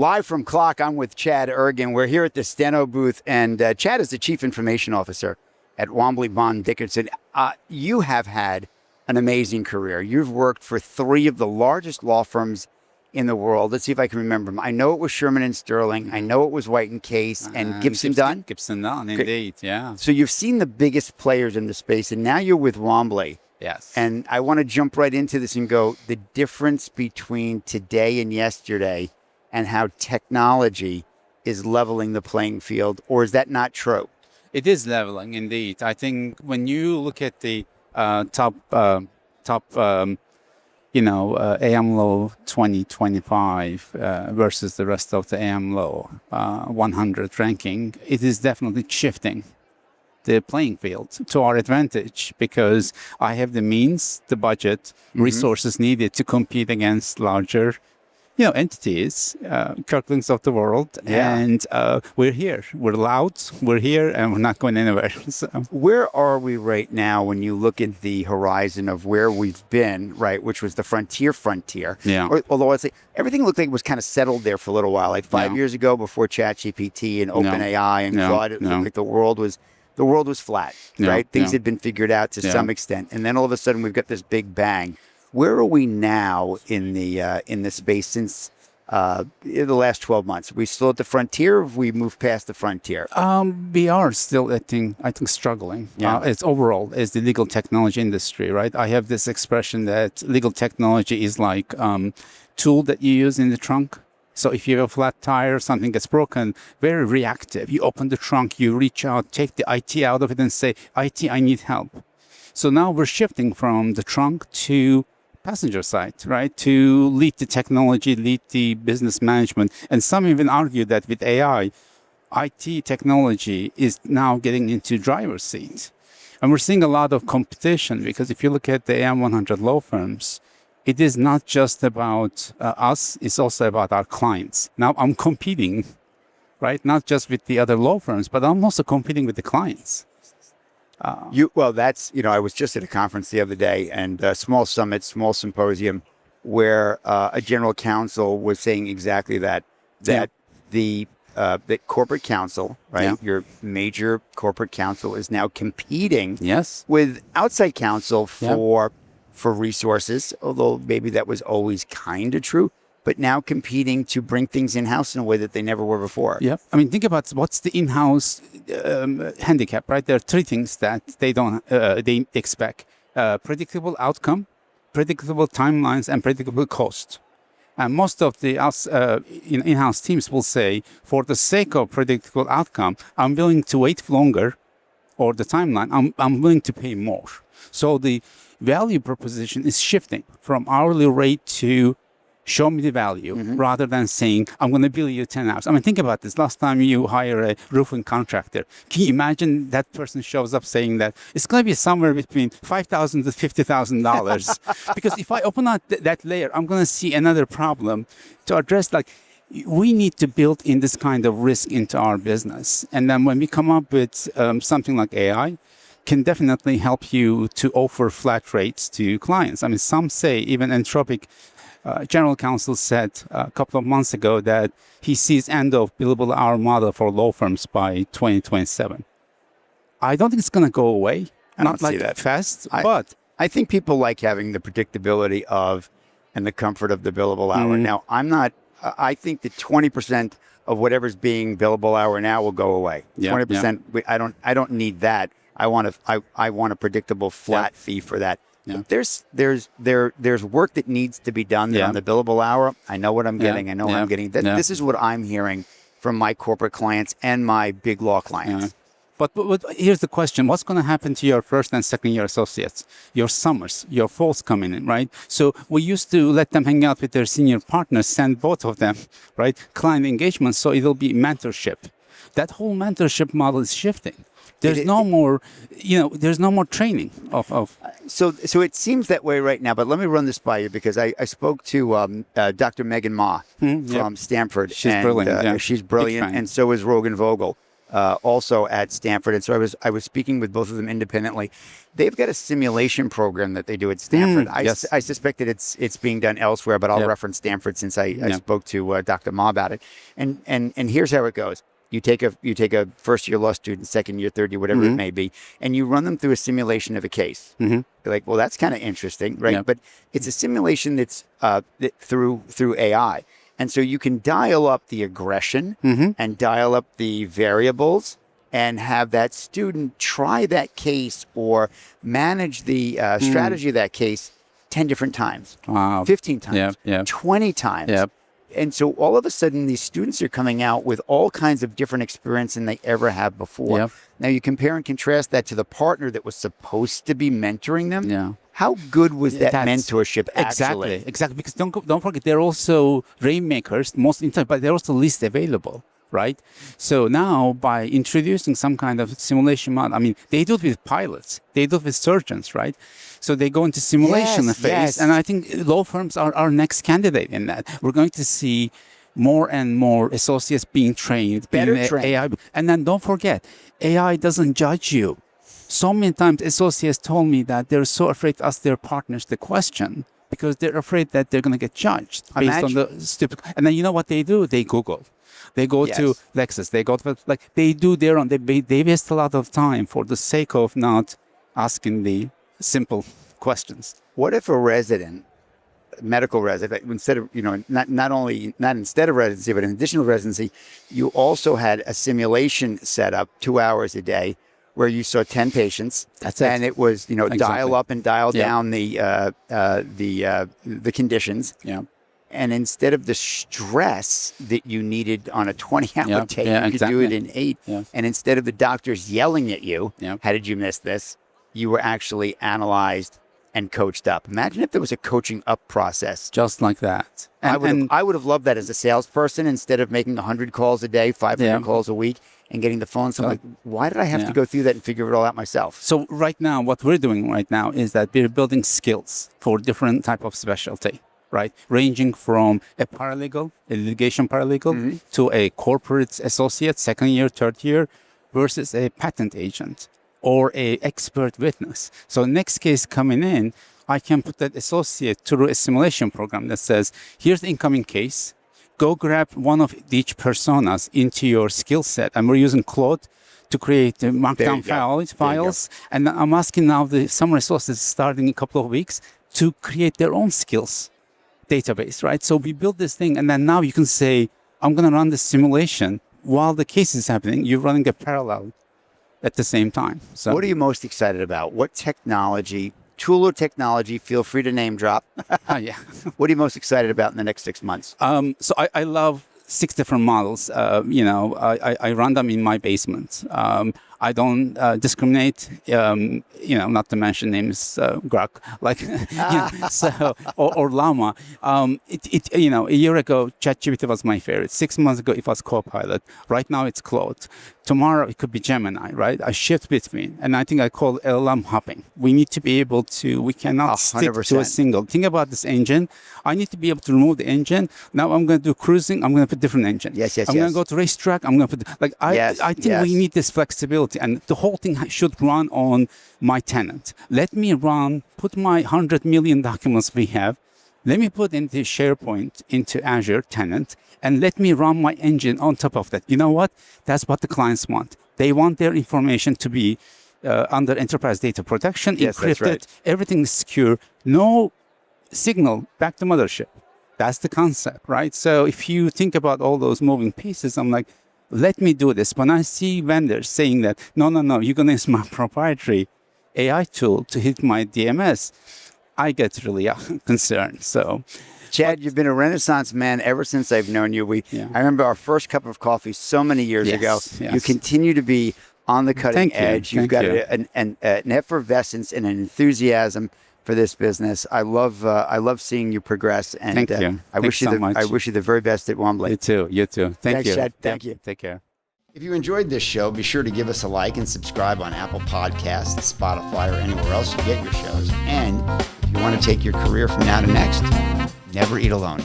Live from Clock, I'm with Chad Ergun. We're here at the Steno booth, and Chad is the Chief Information Officer at Womble, Bond Dickerson. You have had an amazing career. You've worked for 3 of the largest law firms in the world. Let's see if I can remember them. I know it was Shearman and Sterling. I know it was White and Case and Gibson Dunn. Gibson Dunn, indeed, yeah. So you've seen the biggest players in the space, and now you're with Womble. Yes. And I want to jump right into this and go, the difference between today and yesterday and how technology is leveling the playing field, or is that not true? It is leveling, indeed. I think when you look at the top AM Law 2025 versus the rest of the AM Law 100 ranking, it is definitely shifting the playing field to our advantage because I have the means, the budget, resources needed to compete against larger entities, Kirklands of the world, and we're here. We're loud, we're here, and we're not going anywhere. So. Where are we right now when you look at the horizon of where we've been, right, which was the frontier? Yeah. Although I'd say everything looked like it was kind of settled there for a little while, like 5 years ago before ChatGPT and OpenAI and Claude, it looked like the world was flat, right? Things had been figured out to some extent. And then all of a sudden we've got this big bang. Where are we now in the space since in the last 12 months? Are we still at the frontier, or have we moved past the frontier? We are still, I think, struggling. It's overall as the legal technology industry, right? I have this expression that legal technology is like tool that you use in the trunk. So if you have a flat tire, something gets broken, very reactive. You open the trunk, you reach out, take the IT out of it and say, IT, I need help. So now we're shifting from the trunk to passenger side, right? To lead the technology, lead the business management. And some even argue that with AI, IT technology is now getting into driver's seat. And we're seeing a lot of competition because if you look at the AM 100 law firms, it is not just about us, it's also about our clients. Now I'm competing, right? Not just with the other law firms, but I'm also competing with the clients. I was just at a conference the other day, and a small summit, small symposium, where a general counsel was saying exactly that the corporate counsel, right, your major corporate counsel is now competing with outside counsel for resources, although maybe that was always kind of true, but now competing to bring things in-house in a way that they never were before. Yeah. I mean, think about what's the in-house handicap, right? There are 3 things that they expect. Predictable outcome, predictable timelines, and predictable cost. And most of the in-house teams will say, for the sake of predictable outcome, I'm willing to wait longer, or the timeline, I'm willing to pay more. So the value proposition is shifting from hourly rate to show me the value rather than saying, I'm going to bill you 10 hours. I mean, think about this. Last time you hire a roofing contractor, can you imagine that person shows up saying that it's going to be somewhere between $5,000 to $50,000? Because if I open out that layer, I'm going to see another problem to address. Like, we need to build in this kind of risk into our business. And then when we come up with something like AI, can definitely help you to offer flat rates to clients. I mean, some say, even Anthropic General Counsel said a couple of months ago that he sees end of billable hour model for law firms by 2027. I don't think it's going to go away. Not like that fast, but I think people like having the predictability of and the comfort of the billable hour. Now, I think that 20% of whatever's being billable hour now will go away. 20%. I don't need that. I want a predictable flat fee for that. Yeah. There's work that needs to be done there on the billable hour. I know what I'm getting. I know what I'm getting. This is what I'm hearing from my corporate clients and my big law clients. But here's the question. What's going to happen to your first and second year associates? Your summers, your falls coming in, right? So we used to let them hang out with their senior partners, send both of them, right? Client engagement. So it'll be mentorship. That whole mentorship model is shifting. There's no more training of. So it seems that way right now. But let me run this by you because I spoke to Dr. Megan Ma from Stanford. She's brilliant. She's brilliant, and so is Rogan Vogel. also at Stanford, and so I was speaking with both of them independently. They've got a simulation program that they do at Stanford. Yes. I suspect that it's being done elsewhere, but I'll Yep. reference Stanford since I spoke to Dr. Ma about it. And here's how it goes. You take a first year law student, second year, third year, whatever it may be, and you run them through a simulation of a case. You're like, well, that's kind of interesting, right? Yep. But it's a simulation that's through AI. And so you can dial up the aggression and dial up the variables and have that student try that case or manage the strategy of that case 10 different times, Wow. 15 times, Yep. 20 times. Yep. And so all of a sudden, these students are coming out with all kinds of different experience than they ever have before. Yep. Now, you compare and contrast that to the partner that was supposed to be mentoring them. Yeah. How good was that That's- mentorship actually? Exactly. Because don't forget, they're also rainmakers most in time, but they're also least available, right? So now by introducing some kind of simulation model, I mean, they do it with pilots, they do it with surgeons, right? So they go into simulation Yes, phase, yes. and I think law firms are our next candidate in that. We're going to see more and more associates being trained, Better being trained. AI, and then don't forget, AI doesn't judge you. So many times associates told me that they're so afraid to ask their partners the question because they're afraid that they're going to get judged based on the stupid. And then you know what they do? They Google. They go to Yes. Lexus. They go to, like, they do their own. They waste a lot of time for the sake of not asking the simple questions. What if a resident, medical resident, instead of, not instead of residency, but in addition to residency, you also had a simulation set up 2 hours a day where you saw 10 patients. That's it. And it was, Exactly. dial up and dial Yeah. down the conditions. Yeah. And instead of the stress that you needed on a 20-hour Yeah, day, yeah, you could do it exactly. in 8. Yeah. And instead of the doctors yelling at you, Yeah. how did you miss this? You were actually analyzed and coached up. Imagine if there was a coaching up process. Just like that. I would have loved that as a salesperson instead of making 100 calls a day, 500 Yeah. calls a week, and getting the phone. So I'm like, why did I have to Yeah. go through that and figure it all out myself? So right now, what we're doing right now is that we're building skills for different type of specialty, right? Ranging from a paralegal, a litigation paralegal, to a corporate associate, second year, third year, versus a patent agent or a expert witness. So next case coming in, I can put that associate through a simulation program that says, here's the incoming case. Go grab one of each personas into your skill set. And we're using Claude to create the markdown files. And I'm asking now the some resources starting in a couple of weeks to create their own skills database, right? So we build this thing, and then now you can say, I'm going to run this simulation while the case is happening. You're running a parallel at the same time. So What are you most excited about? What technology, tool or technology, feel free to name drop. yeah. What are you most excited about in the next 6 months? So I love 6 different models. I run them in my basement. I don't discriminate, not to mention names, Grok, or Llama. A year ago, ChatGPT was my favorite. 6 months ago, it was Copilot. Right now, it's Claude. Tomorrow, it could be Gemini, right? I shift between, and I think I call LLM hopping. We need to be able to, we cannot stick to a 100%. single. Think about this engine. I need to be able to remove the engine. Now I'm going to do cruising. I'm going to put different engine. Yes. I'm going to go to racetrack. I'm going to put, I think we need this flexibility, and the whole thing should run on my tenant. Let me put my 100 million documents we have. Let me put into SharePoint, into Azure tenant, and let me run my engine on top of that. You know what? That's what the clients want. They want their information to be under enterprise data protection, Yes, encrypted, that's right. everything is secure, no signal back to mothership. That's the concept, right? So if you think about all those moving pieces, I'm like, let me do this. When I see vendors saying that, no, you're going to use my proprietary AI tool to hit my DMS, I get really concerned. So, Chad, you've been a Renaissance man ever since I've known you. I remember our first cup of coffee so many years ago. Yes. You continue to be on the cutting Thank you. edge. You've Thank got you. an effervescence and an enthusiasm for this business. I love seeing you progress. And Thank you. I wish Thanks so much. I wish you the very best at Womble. You too. Thank Thanks, you. Chad. Thank you. Take care. If you enjoyed this show, be sure to give us a like and subscribe on Apple Podcasts, Spotify, or anywhere else you get your shows. And if you want to take your career from now to next, never eat alone.